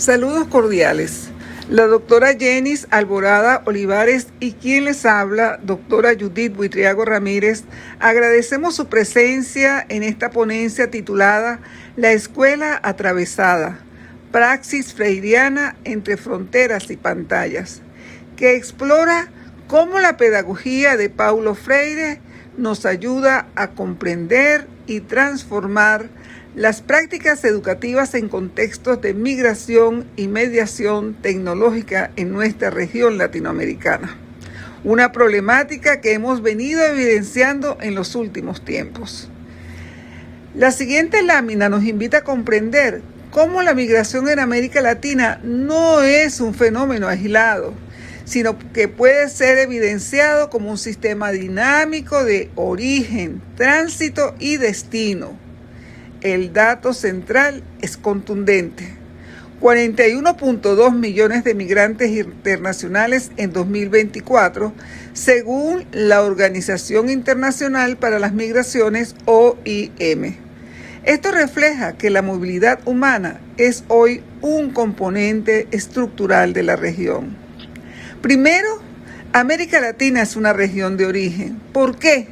Saludos cordiales. La doctora Jenis Alborada Olivares y quien les habla, doctora Judith Buitriago Ramírez, agradecemos su presencia en esta ponencia titulada La Escuela Atravesada, Praxis Freiriana entre Fronteras y Pantallas, que explora cómo la pedagogía de Paulo Freire nos ayuda a comprender y transformar las prácticas educativas en contextos de migración y mediación tecnológica en nuestra región latinoamericana. Una problemática que hemos venido evidenciando en los últimos tiempos. La siguiente lámina nos invita a comprender cómo la migración en América Latina no es un fenómeno aislado, sino que puede ser evidenciado como un sistema dinámico de origen, tránsito y destino. El dato central es contundente. 41.2 millones de migrantes internacionales en 2024, según la Organización Internacional para las Migraciones, OIM. Esto refleja que la movilidad humana es hoy un componente estructural de la región. Primero, América Latina es una región de origen. ¿Por qué?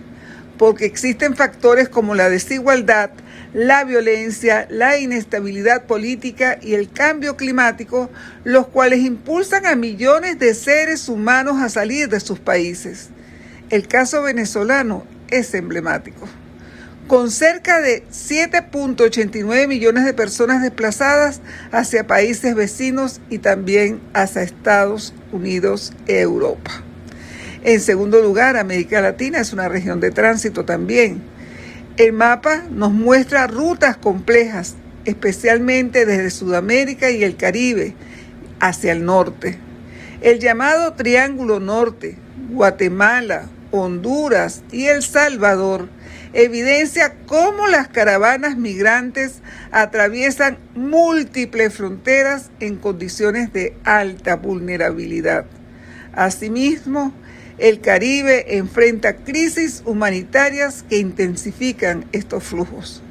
Porque existen factores como la desigualdad, la violencia, la inestabilidad política y el cambio climático, los cuales impulsan a millones de seres humanos a salir de sus países. El caso venezolano es emblemático. Con cerca de 7.89 millones de personas desplazadas hacia países vecinos y también hacia Estados Unidos y Europa. En segundo lugar, América Latina es una región de tránsito también. El mapa nos muestra rutas complejas, especialmente desde Sudamérica y el Caribe hacia el norte. El llamado Triángulo Norte, Guatemala, Honduras y El Salvador, evidencia cómo las caravanas migrantes atraviesan múltiples fronteras en condiciones de alta vulnerabilidad. Asimismo, el Caribe enfrenta crisis humanitarias que intensifican estos flujos.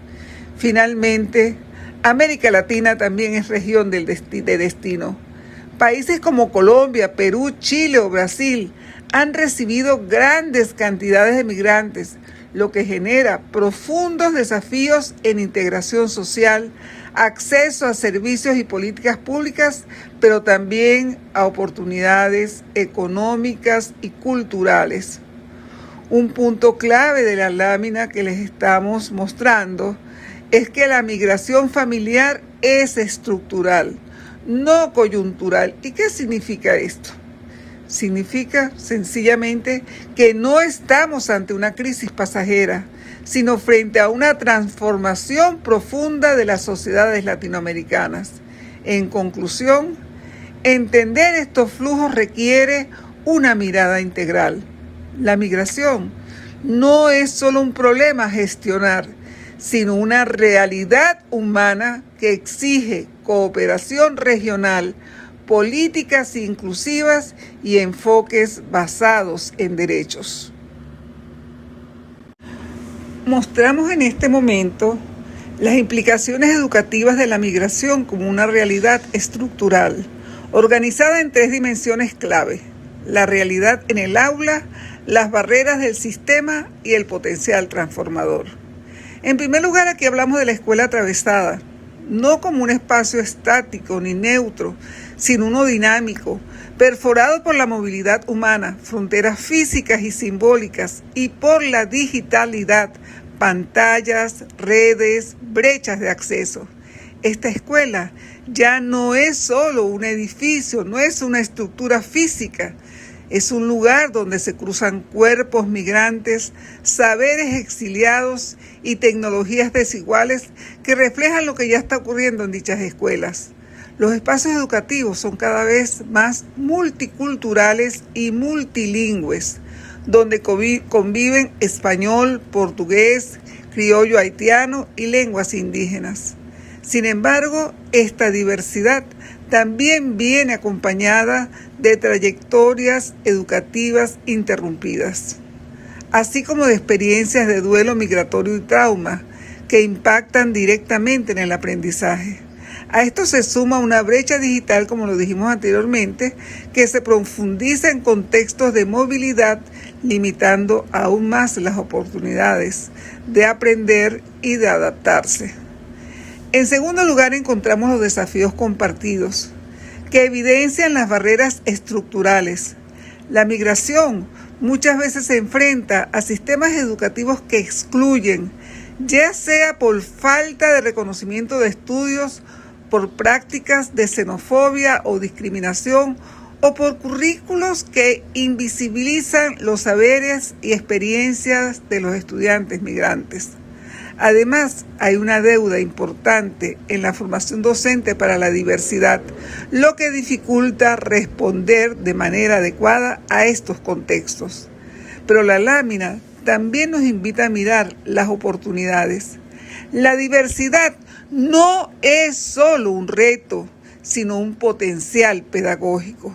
Finalmente, América Latina también es región de destino. Países como Colombia, Perú, Chile o Brasil han recibido grandes cantidades de migrantes, lo que genera profundos desafíos en integración social, acceso a servicios y políticas públicas, pero también a oportunidades económicas y culturales. Un punto clave de la lámina que les estamos mostrando es que la migración familiar es estructural, no coyuntural. ¿Y qué significa esto? Significa sencillamente que no estamos ante una crisis pasajera, sino frente a una transformación profunda de las sociedades latinoamericanas. En conclusión, entender estos flujos requiere una mirada integral. La migración no es solo un problema a gestionar, sino una realidad humana que exige cooperación regional, políticas inclusivas y enfoques basados en derechos. Mostramos en este momento las implicaciones educativas de la migración como una realidad estructural, organizada en 3 dimensiones clave: la realidad en el aula, las barreras del sistema y el potencial transformador. En primer lugar, aquí hablamos de la escuela atravesada, no como un espacio estático ni neutro, sino uno dinámico, perforado por la movilidad humana, fronteras físicas y simbólicas, y por la digitalidad, pantallas, redes, brechas de acceso. Esta escuela ya no es solo un edificio, no es una estructura física, es un lugar donde se cruzan cuerpos migrantes, saberes exiliados y tecnologías desiguales que reflejan lo que ya está ocurriendo en dichas escuelas. Los espacios educativos son cada vez más multiculturales y multilingües, donde conviven español, portugués, criollo haitiano y lenguas indígenas. Sin embargo, esta diversidad también viene acompañada de trayectorias educativas interrumpidas, así como de experiencias de duelo migratorio y trauma que impactan directamente en el aprendizaje. A esto se suma una brecha digital, como lo dijimos anteriormente, que se profundiza en contextos de movilidad, limitando aún más las oportunidades de aprender y de adaptarse. En segundo lugar, encontramos los desafíos compartidos, que evidencian las barreras estructurales. La migración muchas veces se enfrenta a sistemas educativos que excluyen, ya sea por falta de reconocimiento de estudios, por prácticas de xenofobia o discriminación, o por currículos que invisibilizan los saberes y experiencias de los estudiantes migrantes. Además, hay una deuda importante en la formación docente para la diversidad, lo que dificulta responder de manera adecuada a estos contextos. Pero la lámina también nos invita a mirar las oportunidades. La diversidad no es solo un reto, sino un potencial pedagógico.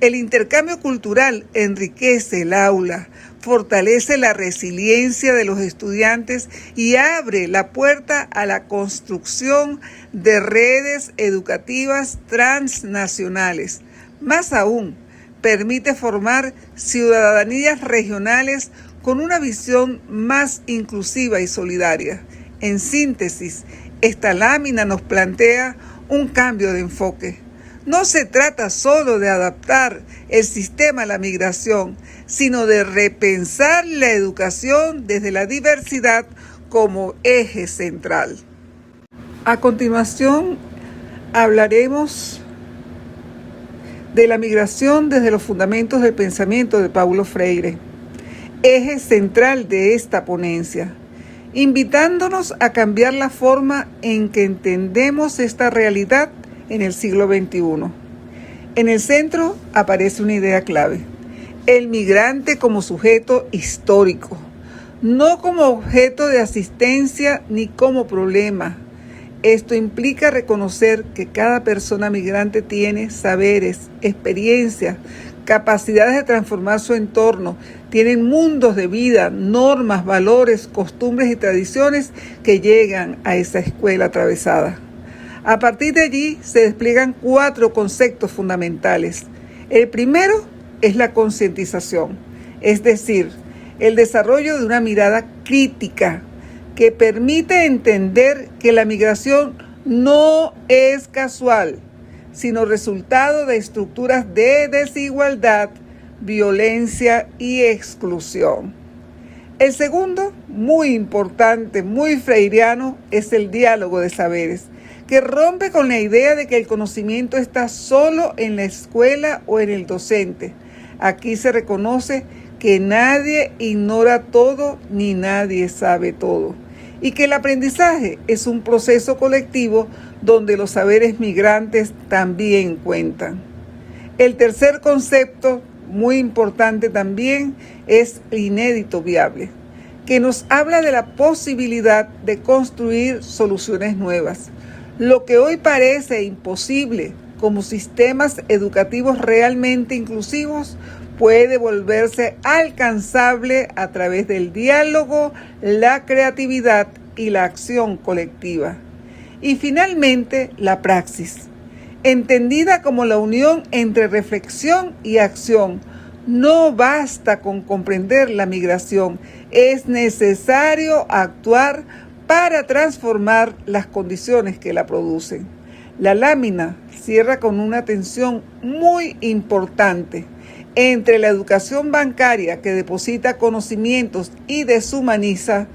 El intercambio cultural enriquece el aula, fortalece la resiliencia de los estudiantes y abre la puerta a la construcción de redes educativas transnacionales. Más aún, permite formar ciudadanías regionales con una visión más inclusiva y solidaria. En síntesis, esta lámina nos plantea un cambio de enfoque. No se trata solo de adaptar el sistema a la migración, sino de repensar la educación desde la diversidad como eje central. A continuación, hablaremos de la migración desde los fundamentos del pensamiento de Paulo Freire, eje central de esta ponencia, invitándonos a cambiar la forma en que entendemos esta realidad en el siglo XXI. En el centro aparece una idea clave: el migrante como sujeto histórico, no como objeto de asistencia ni como problema. Esto implica reconocer que cada persona migrante tiene saberes, experiencias, capacidades de transformar su entorno, tienen mundos de vida, normas, valores, costumbres y tradiciones que llegan a esa escuela atravesada. A partir de allí se despliegan 4 conceptos fundamentales. El primero es la concientización, es decir, el desarrollo de una mirada crítica que permite entender que la migración no es casual, sino resultado de estructuras de desigualdad, violencia y exclusión. El segundo, muy importante, muy freiriano, es el diálogo de saberes, que rompe con la idea de que el conocimiento está solo en la escuela o en el docente. Aquí se reconoce que nadie ignora todo ni nadie sabe todo, y que el aprendizaje es un proceso colectivo donde los saberes migrantes también cuentan. El tercer concepto, muy importante también, es el inédito viable, que nos habla de la posibilidad de construir soluciones nuevas. Lo que hoy parece imposible como sistemas educativos realmente inclusivos puede volverse alcanzable a través del diálogo, la creatividad y la acción colectiva. Y finalmente, la praxis, entendida como la unión entre reflexión y acción. No basta con comprender la migración, es necesario actuar para transformar las condiciones que la producen. La lámina cierra con una tensión muy importante entre la educación bancaria que deposita conocimientos y deshumaniza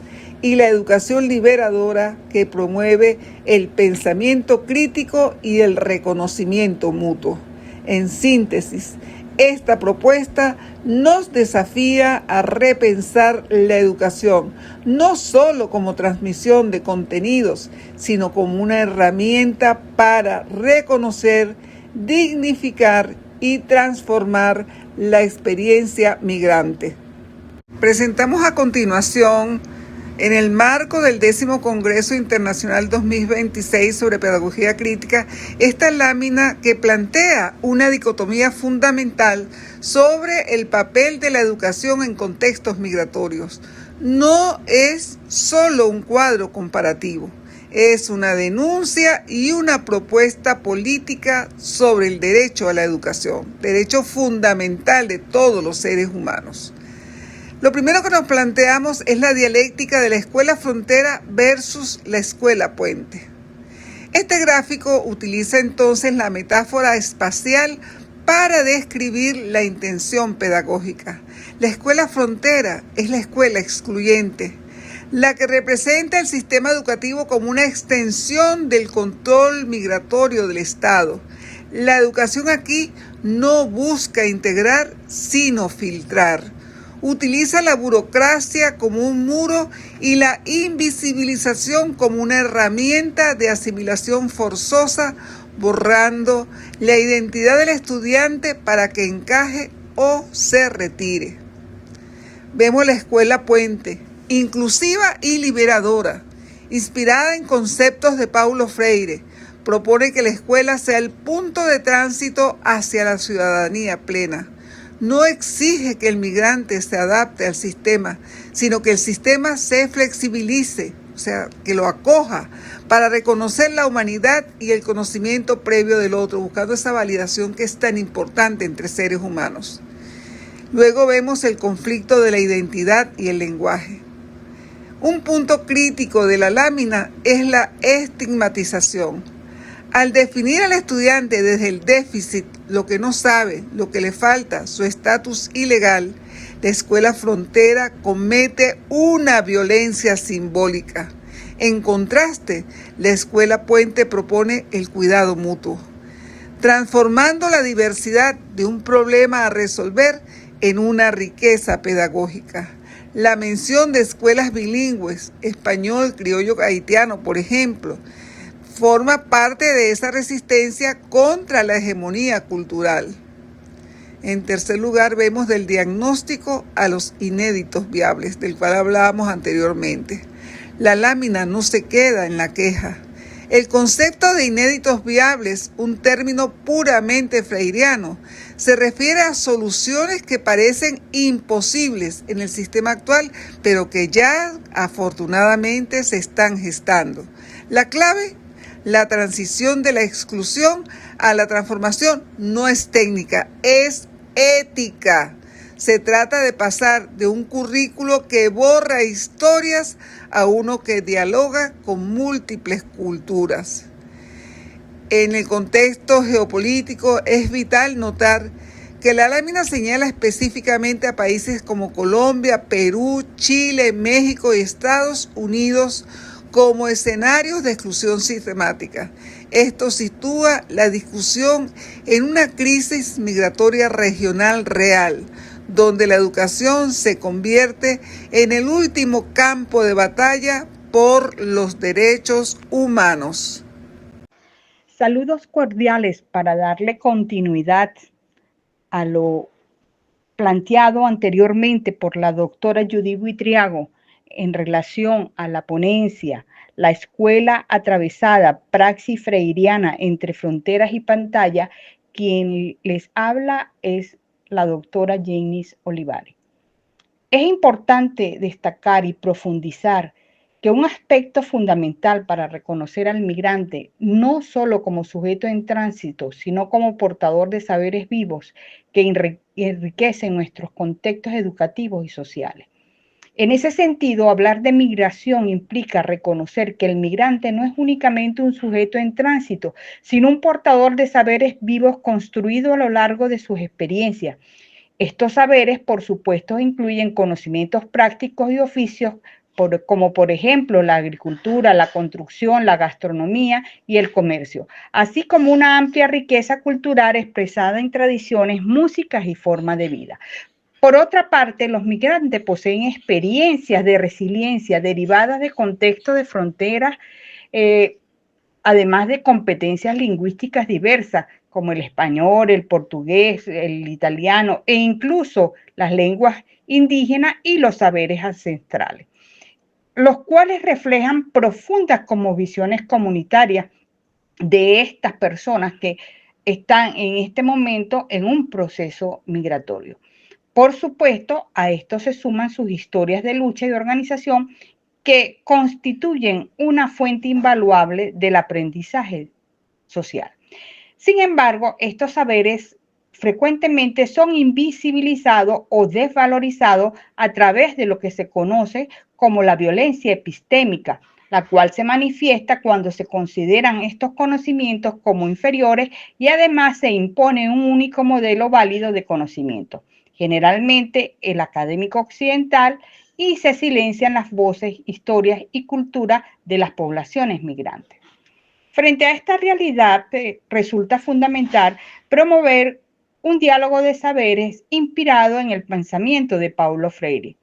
y la educación liberadora que promueve el pensamiento crítico y el reconocimiento mutuo. En síntesis, esta propuesta nos desafía a repensar la educación, no solo como transmisión de contenidos, sino como una herramienta para reconocer, dignificar y transformar la experiencia migrante. Presentamos a continuación, en el marco del 10º Congreso Internacional 2026 sobre Pedagogía Crítica, esta lámina que plantea una dicotomía fundamental sobre el papel de la educación en contextos migratorios. No es solo un cuadro comparativo, Es una denuncia y una propuesta política sobre el derecho a la educación, derecho fundamental de todos los seres humanos. Lo primero que nos planteamos es la dialéctica de la escuela frontera versus la escuela puente. Este gráfico utiliza entonces la metáfora espacial para describir la intención pedagógica. La escuela frontera es la escuela excluyente, la que representa el sistema educativo como una extensión del control migratorio del Estado. La educación aquí no busca integrar, sino filtrar. Utiliza la burocracia como un muro y la invisibilización como una herramienta de asimilación forzosa, borrando la identidad del estudiante para que encaje o se retire. Vemos la escuela puente, inclusiva y liberadora, inspirada en conceptos de Paulo Freire. Propone que la escuela sea el punto de tránsito hacia la ciudadanía plena. No exige que el migrante se adapte al sistema, sino que el sistema se flexibilice, o sea, que lo acoja para reconocer la humanidad y el conocimiento previo del otro, buscando esa validación que es tan importante entre seres humanos. Luego vemos el conflicto de la identidad y el lenguaje. Un punto crítico de la lámina es la estigmatización. Al definir al estudiante desde el déficit, lo que no sabe, lo que le falta, su estatus ilegal, la escuela frontera comete una violencia simbólica. En contraste, la escuela puente propone el cuidado mutuo, transformando la diversidad de un problema a resolver en una riqueza pedagógica. La mención de escuelas bilingües, español, criollo, haitiano, por ejemplo, forma parte de esa resistencia contra la hegemonía cultural. En tercer lugar, vemos del diagnóstico a los inéditos viables, del cual hablábamos anteriormente. La lámina no se queda en la queja. El concepto de inéditos viables, un término puramente freiriano, se refiere a soluciones que parecen imposibles en el sistema actual, pero que ya afortunadamente se están gestando. La clave: la transición de la exclusión a la transformación no es técnica, es ética. Se trata de pasar de un currículo que borra historias a uno que dialoga con múltiples culturas. En el contexto geopolítico es vital notar que la lámina señala específicamente a países como Colombia, Perú, Chile, México y Estados Unidos como escenarios de exclusión sistemática. Esto sitúa la discusión en una crisis migratoria regional real, donde la educación se convierte en el último campo de batalla por los derechos humanos. Saludos cordiales para darle continuidad a lo planteado anteriormente por la doctora Judith Buitriago en relación a la ponencia La escuela atravesada, praxis freiriana entre fronteras y pantalla. Quien les habla es la doctora Janice Olivares. Es importante destacar y profundizar que un aspecto fundamental para reconocer al migrante no solo como sujeto en tránsito, sino como portador de saberes vivos que enriquecen nuestros contextos educativos y sociales. En ese sentido, hablar de migración implica reconocer que el migrante no es únicamente un sujeto en tránsito, sino un portador de saberes vivos construido a lo largo de sus experiencias. Estos saberes, por supuesto, incluyen conocimientos prácticos y oficios, como por ejemplo la agricultura, la construcción, la gastronomía y el comercio, así como una amplia riqueza cultural expresada en tradiciones, músicas y formas de vida. Por otra parte, los migrantes poseen experiencias de resiliencia derivadas de contextos de fronteras, además de competencias lingüísticas diversas, como el español, el portugués, el italiano e incluso las lenguas indígenas y los saberes ancestrales, los cuales reflejan profundas visiones comunitarias de estas personas que están en este momento en un proceso migratorio. Por supuesto, a esto se suman sus historias de lucha y organización que constituyen una fuente invaluable del aprendizaje social. Sin embargo, estos saberes frecuentemente son invisibilizados o desvalorizados a través de lo que se conoce como la violencia epistémica, la cual se manifiesta cuando se consideran estos conocimientos como inferiores y además se impone un único modelo válido de conocimiento, generalmente el académico occidental, y se silencian las voces, historias y cultura de las poblaciones migrantes. Frente a esta realidad, resulta fundamental promover un diálogo de saberes inspirado en el pensamiento de Paulo Freire.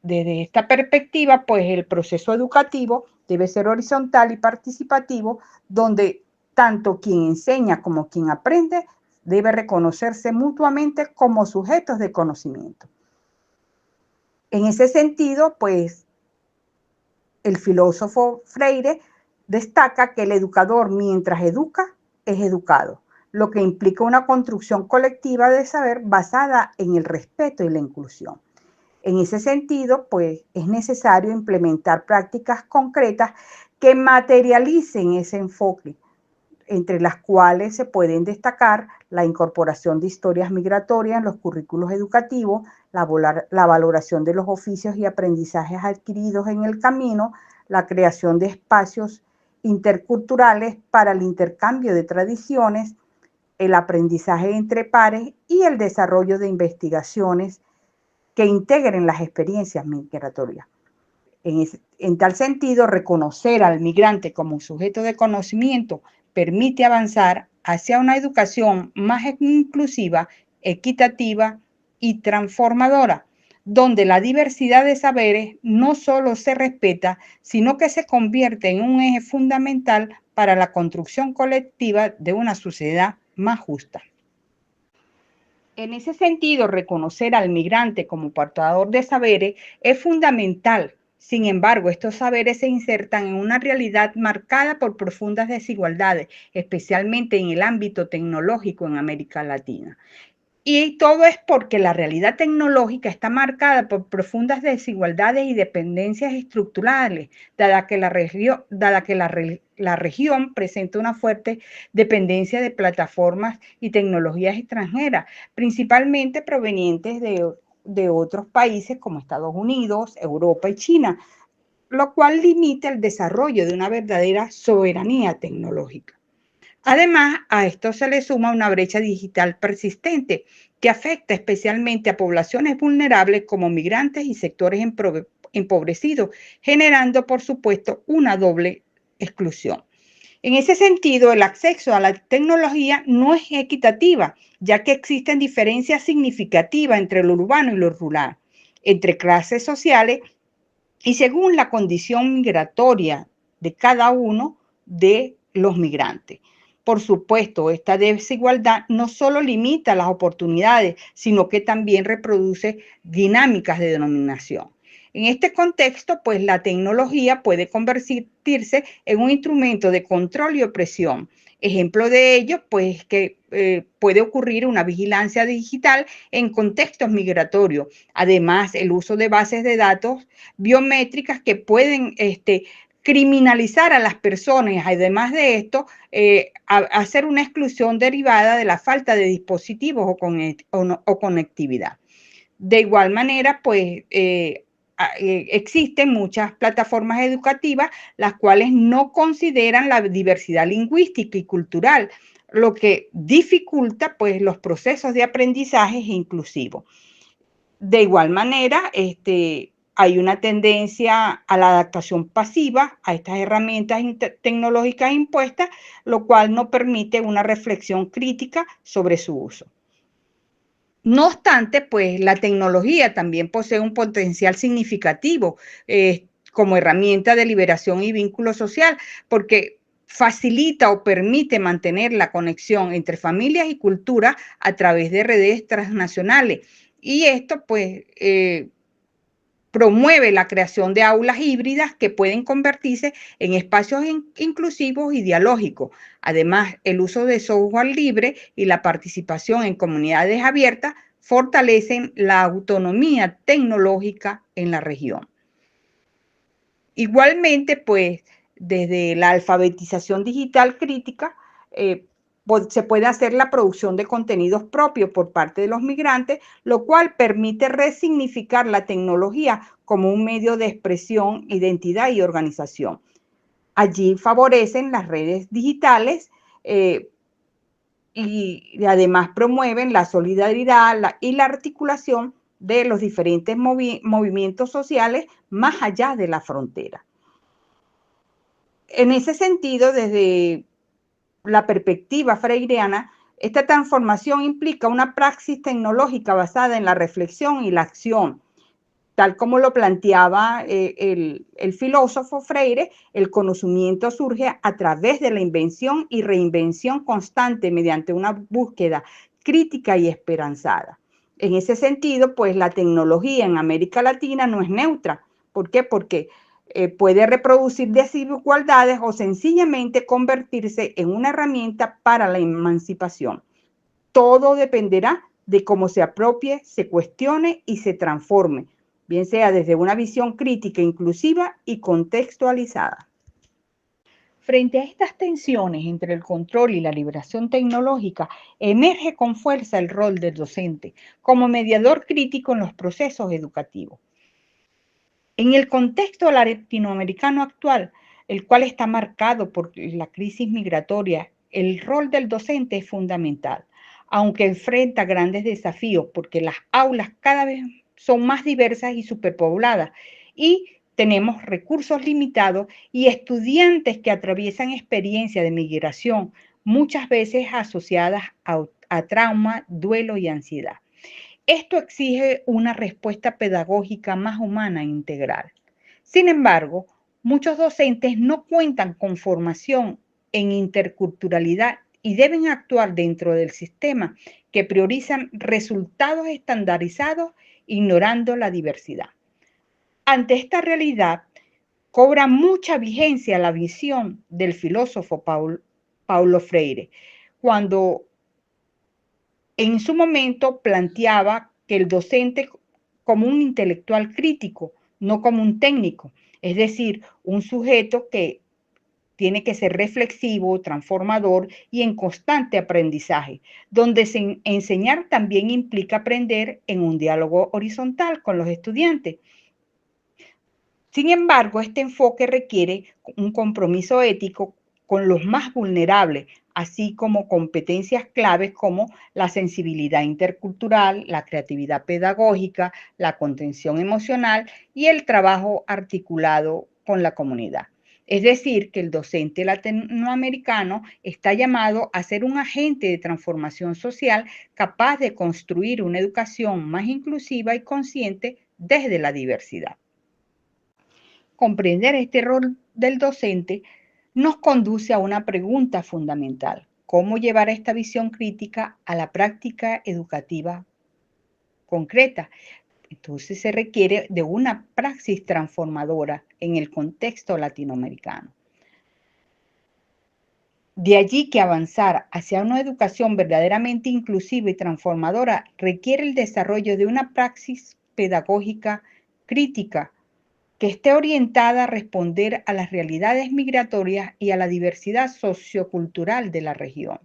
Desde esta perspectiva, pues el proceso educativo debe ser horizontal y participativo, donde tanto quien enseña como quien aprende debe reconocerse mutuamente como sujetos de conocimiento. En ese sentido, pues el filósofo Freire destaca que el educador, mientras educa, es educado, lo que implica una construcción colectiva de saber basada en el respeto y la inclusión. En ese sentido, pues es necesario implementar prácticas concretas que materialicen ese enfoque, entre las cuales se pueden destacar la incorporación de historias migratorias en los currículos educativos, la valoración de los oficios y aprendizajes adquiridos en el camino, la creación de espacios interculturales para el intercambio de tradiciones, el aprendizaje entre pares y el desarrollo de investigaciones que integren las experiencias migratorias. En tal sentido, reconocer al migrante como sujeto de conocimiento permite avanzar hacia una educación más inclusiva, equitativa y transformadora, donde la diversidad de saberes no solo se respeta, sino que se convierte en un eje fundamental para la construcción colectiva de una sociedad más justa. En ese sentido, reconocer al migrante como portador de saberes es fundamental. Sin embargo, estos saberes se insertan en una realidad marcada por profundas desigualdades, especialmente en el ámbito tecnológico en América Latina. Y todo es porque la realidad tecnológica está marcada por profundas desigualdades y dependencias estructurales, dada que la región presenta una fuerte dependencia de plataformas y tecnologías extranjeras, principalmente provenientes de otros países como Estados Unidos, Europa y China, lo cual limita el desarrollo de una verdadera soberanía tecnológica. Además, a esto se le suma una brecha digital persistente que afecta especialmente a poblaciones vulnerables como migrantes y sectores empobrecidos, generando, por supuesto, una doble exclusión. En ese sentido, el acceso a la tecnología no es equitativa, ya que existen diferencias significativas entre lo urbano y lo rural, entre clases sociales y según la condición migratoria de cada uno de los migrantes. Por supuesto, esta desigualdad no solo limita las oportunidades, sino que también reproduce dinámicas de dominación. En este contexto, pues la tecnología puede convertirse en un instrumento de control y opresión. Ejemplo de ello, pues que puede ocurrir una vigilancia digital en contextos migratorios. Además, el uso de bases de datos biométricas que pueden criminalizar a las personas, además de esto, hacer una exclusión derivada de la falta de dispositivos o conectividad. De igual manera, pues existen muchas plataformas educativas las cuales no consideran la diversidad lingüística y cultural, lo que dificulta pues los procesos de aprendizaje inclusivos. De igual manera, hay una tendencia a la adaptación pasiva a estas herramientas tecnológicas impuestas, lo cual no permite una reflexión crítica sobre su uso. No obstante, pues la tecnología también posee un potencial significativo como herramienta de liberación y vínculo social, porque facilita o permite mantener la conexión entre familias y culturas a través de redes transnacionales. Y esto, pues, promueve la creación de aulas híbridas que pueden convertirse en espacios inclusivos y dialógicos. Además, el uso de software libre y la participación en comunidades abiertas fortalecen la autonomía tecnológica en la región. Igualmente, pues, desde la alfabetización digital crítica, se puede hacer la producción de contenidos propios por parte de los migrantes, lo cual permite resignificar la tecnología como un medio de expresión, identidad y organización. Allí favorecen las redes digitales y además promueven la solidaridad y la articulación de los diferentes movimientos sociales más allá de la frontera. En ese sentido, desde la perspectiva freireana, esta transformación implica una praxis tecnológica basada en la reflexión y la acción. Tal como lo planteaba el filósofo Freire, el conocimiento surge a través de la invención y reinvención constante mediante una búsqueda crítica y esperanzada. En ese sentido, pues la tecnología en América Latina no es neutra. ¿Por qué? Porque puede reproducir desigualdades o sencillamente convertirse en una herramienta para la emancipación. Todo dependerá de cómo se apropie, se cuestione y se transforme, bien sea desde una visión crítica, inclusiva y contextualizada. Frente a estas tensiones entre el control y la liberación tecnológica, emerge con fuerza el rol del docente como mediador crítico en los procesos educativos. En el contexto latinoamericano actual, el cual está marcado por la crisis migratoria, el rol del docente es fundamental, aunque enfrenta grandes desafíos porque las aulas cada vez son más diversas y superpobladas y tenemos recursos limitados y estudiantes que atraviesan experiencias de migración, muchas veces asociadas a trauma, duelo y ansiedad. Esto exige una respuesta pedagógica más humana e integral. Sin embargo, muchos docentes no cuentan con formación en interculturalidad y deben actuar dentro del sistema que priorizan resultados estandarizados ignorando la diversidad. Ante esta realidad, cobra mucha vigencia la visión del filósofo Paulo Freire, cuando en su momento planteaba que el docente como un intelectual crítico, no como un técnico, es decir, un sujeto que tiene que ser reflexivo, transformador y en constante aprendizaje, donde enseñar también implica aprender en un diálogo horizontal con los estudiantes. Sin embargo, este enfoque requiere un compromiso ético con los más vulnerables, así como competencias claves como la sensibilidad intercultural, la creatividad pedagógica, la contención emocional y el trabajo articulado con la comunidad. Es decir, que el docente latinoamericano está llamado a ser un agente de transformación social capaz de construir una educación más inclusiva y consciente desde la diversidad. Comprender este rol del docente nos conduce a una pregunta fundamental: ¿cómo llevar esta visión crítica a la práctica educativa concreta? Entonces se requiere de una praxis transformadora en el contexto latinoamericano. De allí que avanzar hacia una educación verdaderamente inclusiva y transformadora requiere el desarrollo de una praxis pedagógica crítica que esté orientada a responder a las realidades migratorias y a la diversidad sociocultural de la región.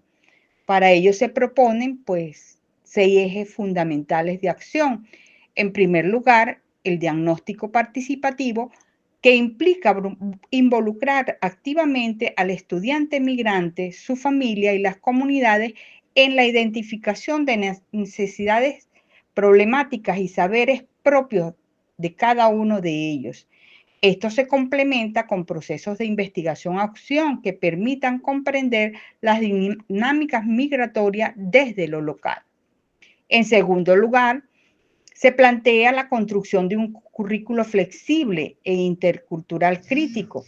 Para ello se proponen, pues, 6 ejes fundamentales de acción. En primer lugar, el diagnóstico participativo, que implica involucrar activamente al estudiante migrante, su familia y las comunidades en la identificación de necesidades problemáticas y saberes propios de cada uno de ellos. Esto se complementa con procesos de investigación-acción que permitan comprender las dinámicas migratorias desde lo local. En segundo lugar, se plantea la construcción de un currículo flexible e intercultural crítico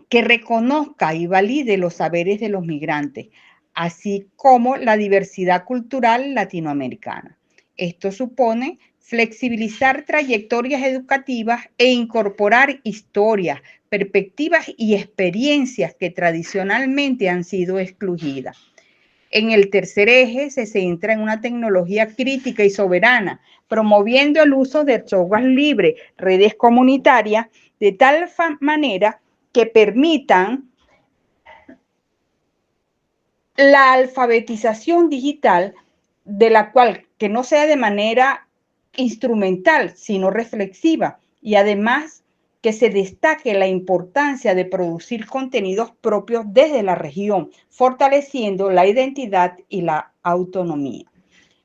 que reconozca y valide los saberes de los migrantes, así como la diversidad cultural latinoamericana. Esto supone flexibilizar trayectorias educativas e incorporar historias, perspectivas y experiencias que tradicionalmente han sido excluidas. En el tercer eje se centra en una tecnología crítica y soberana, promoviendo el uso de software libre, redes comunitarias, de tal manera que permitan la alfabetización digital, de la cual que no sea de manera instrumental, sino reflexiva, y además que se destaque la importancia de producir contenidos propios desde la región, fortaleciendo la identidad y la autonomía.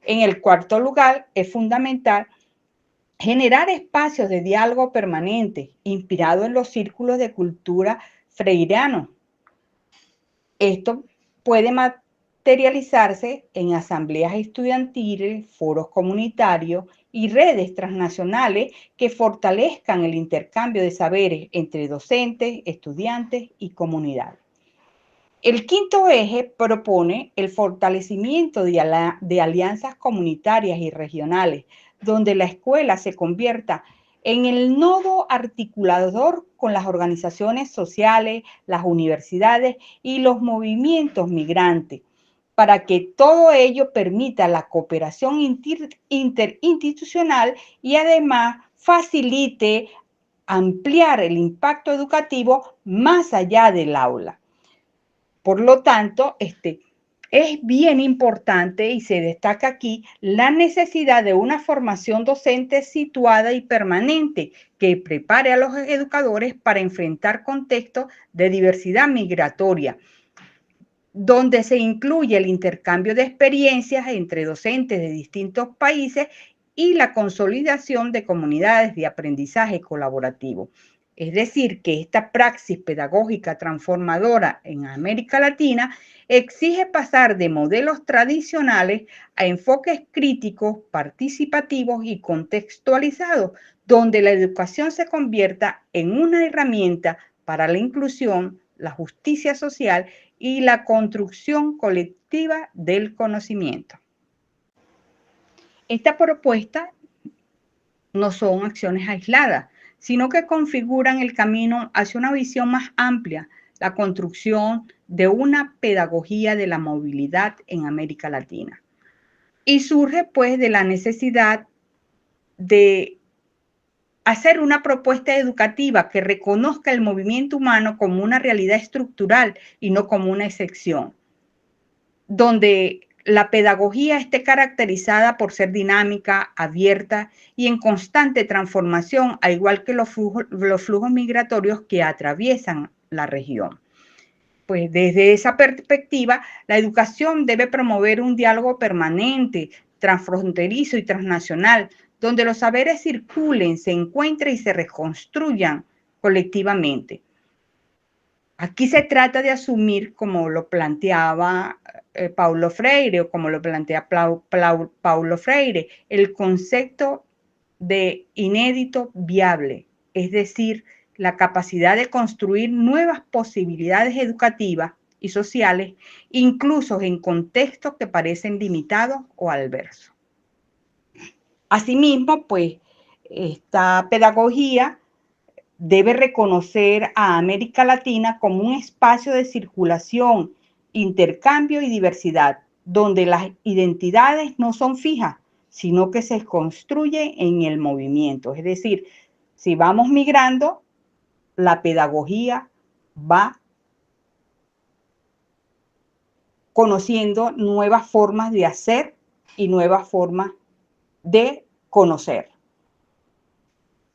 En el cuarto lugar, es fundamental generar espacios de diálogo permanente, inspirado en los círculos de cultura freirianos. Esto puede materializarse en asambleas estudiantiles, foros comunitarios y redes transnacionales que fortalezcan el intercambio de saberes entre docentes, estudiantes y comunidades. El quinto eje propone el fortalecimiento de alianzas comunitarias y regionales, donde la escuela se convierta en el nodo articulador con las organizaciones sociales, las universidades y los movimientos migrantes, para que todo ello permita la cooperación interinstitucional y además facilite ampliar el impacto educativo más allá del aula. Por lo tanto, es bien importante y se destaca aquí la necesidad de una formación docente situada y permanente que prepare a los educadores para enfrentar contextos de diversidad migratoria, donde se incluye el intercambio de experiencias entre docentes de distintos países y la consolidación de comunidades de aprendizaje colaborativo. Es decir, que esta praxis pedagógica transformadora en América Latina exige pasar de modelos tradicionales a enfoques críticos, participativos y contextualizados, donde la educación se convierta en una herramienta para la inclusión, la justicia social y la construcción colectiva del conocimiento. Esta propuesta no son acciones aisladas, sino que configuran el camino hacia una visión más amplia, la construcción de una pedagogía de la movilidad en América Latina. Y surge pues de la necesidad de hacer una propuesta educativa que reconozca el movimiento humano como una realidad estructural y no como una excepción, donde la pedagogía esté caracterizada por ser dinámica, abierta y en constante transformación, al igual que los flujos migratorios que atraviesan la región. Pues desde esa perspectiva, la educación debe promover un diálogo permanente, transfronterizo y transnacional, donde los saberes circulen, se encuentren y se reconstruyan colectivamente. Aquí se trata de asumir, como lo planteaba Paulo Freire, o como lo plantea Paulo Freire, el concepto de inédito viable, es decir, la capacidad de construir nuevas posibilidades educativas y sociales, incluso en contextos que parecen limitados o adversos. Asimismo, pues, esta pedagogía debe reconocer a América Latina como un espacio de circulación, intercambio y diversidad, donde las identidades no son fijas, sino que se construyen en el movimiento. Es decir, si vamos migrando, la pedagogía va conociendo nuevas formas de hacer y nuevas formas de conocer.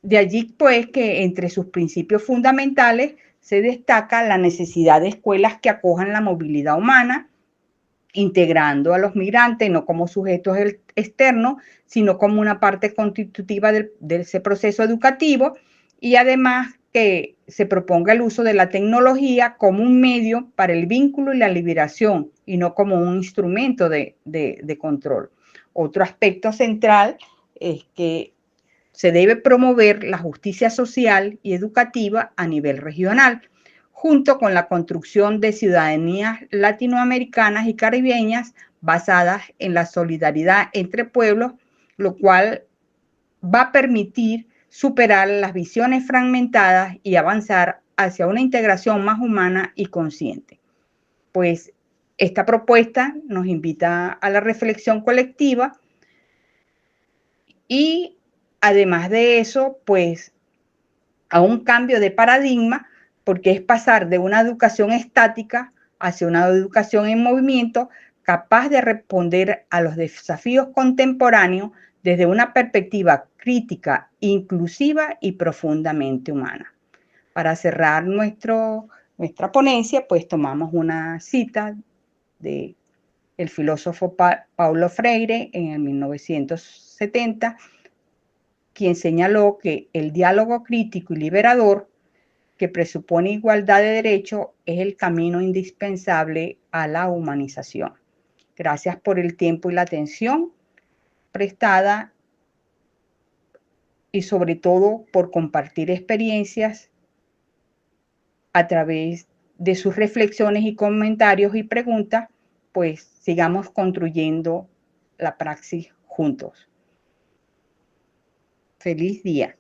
De allí, pues, que entre sus principios fundamentales se destaca la necesidad de escuelas que acojan la movilidad humana, integrando a los migrantes no como sujetos externos, sino como una parte constitutiva de ese proceso educativo, y además que se proponga el uso de la tecnología como un medio para el vínculo y la liberación, y no como un instrumento de control. Otro aspecto central es que se debe promover la justicia social y educativa a nivel regional, junto con la construcción de ciudadanías latinoamericanas y caribeñas basadas en la solidaridad entre pueblos, lo cual va a permitir superar las visiones fragmentadas y avanzar hacia una integración más humana y consciente. Pues Esta propuesta nos invita a la reflexión colectiva y además de eso, pues a un cambio de paradigma, porque es pasar de una educación estática hacia una educación en movimiento capaz de responder a los desafíos contemporáneos desde una perspectiva crítica, inclusiva y profundamente humana. Para cerrar nuestra ponencia, pues tomamos una cita de el filósofo Paulo Freire en el 1970, quien señaló que el diálogo crítico y liberador que presupone igualdad de derechos es el camino indispensable a la humanización. Gracias por el tiempo y la atención prestada y sobre todo por compartir experiencias a través de sus reflexiones y comentarios y preguntas, pues sigamos construyendo la praxis juntos. Feliz día.